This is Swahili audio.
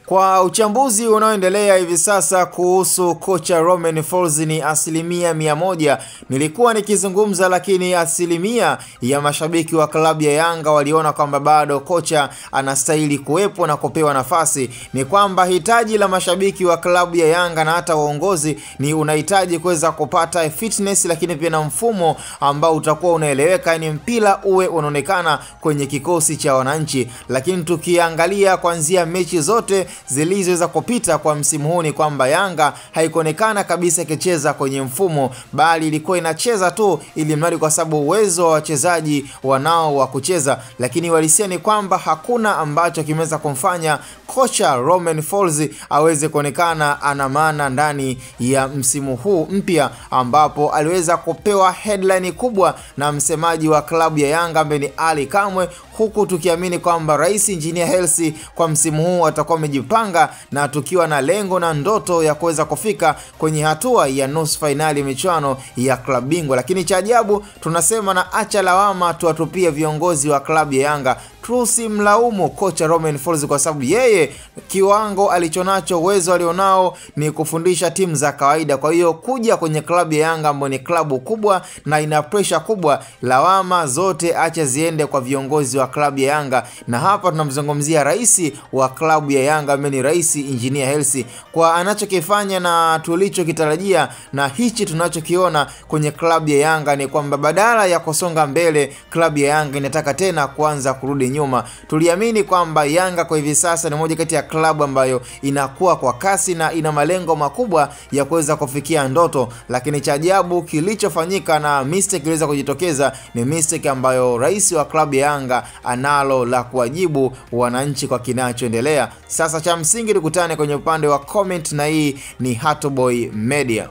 Kwa uchambuzi unaoendelea hivi sasa kuhusu kocha Romain Folz ni 100%. Nilikuwa nikizungumza, lakini asilimia ya mashabiki wa klabu ya Yanga waliona kwamba bado kocha anastahili kuwepo na kupewa nafasi. Ni kwamba hitaji la mashabiki wa klabu ya Yanga na hata uongozi ni unahitaji kuweza kupata fitness, lakini pia na mfumo ambao utakuwa unaeleweka, ni mpira uwe unaonekana kwenye kikosi cha wananchi. Lakini tukiangalia kuanzia mechi zote zilizoweza kupita kwa msimu huu ni kwamba Yanga haikuonekana kabisa ikicheza kwenye mfumo, bali ilikuwa inacheza tu ili mradi kwa sababu uwezo wa wachezaji wanao wa kucheza. Lakini walisia ni kwamba hakuna ambacho kimeweza kumfanya kocha Romain Folz aweze kuonekana ana maana ndani ya msimu huu mpya, ambapo aliweza kupewa headline kubwa na msemaji wa klabu ya Yanga ambaye ni Ali Kamwe, huku tukiamini kwamba Rais Engineer Hersi kwa msimu huu atakuwa amejipanga na tukiwa na lengo na ndoto ya kuweza kufika kwenye hatua ya nusu finali michuano ya klabu bingwa. Lakini cha ajabu tunasema na acha lawama tuwatupie viongozi wa klabu ya Yanga. Tusimlaumu kocha Romain Folz kwa sababu yeye kiwango alichonacho, uwezo alionao ni kufundisha timu za kawaida. Kwa hiyo kuja kwenye klabu ya Yanga ambayo ni klabu kubwa na ina pressure kubwa, lawama zote acha ziende kwa viongozi wa klabu ya Yanga. Na hapa tunamzungumzia rais wa klabu ya Yanga ambaye ni Rais Engineer Hersi, kwa anachokifanya na tulichokitarajia na hichi tunachokiona kwenye klabu ya Yanga ni kwamba badala ya kusonga mbele, klabu ya Yanga inataka tena kuanza kurudi nyuma. Tuliamini kwamba Yanga kwa hivi sasa ni moja kati ya klabu ambayo inakuwa kwa kasi na ina malengo makubwa ya kuweza kufikia ndoto, lakini cha ajabu kilichofanyika na mistake iliweza kujitokeza ni mistake ambayo rais wa klabu ya Yanga analo la kuwajibu wananchi kwa kinachoendelea. Sasa cha msingi tukutane kwenye upande wa comment, na hii ni Hatoboy Media.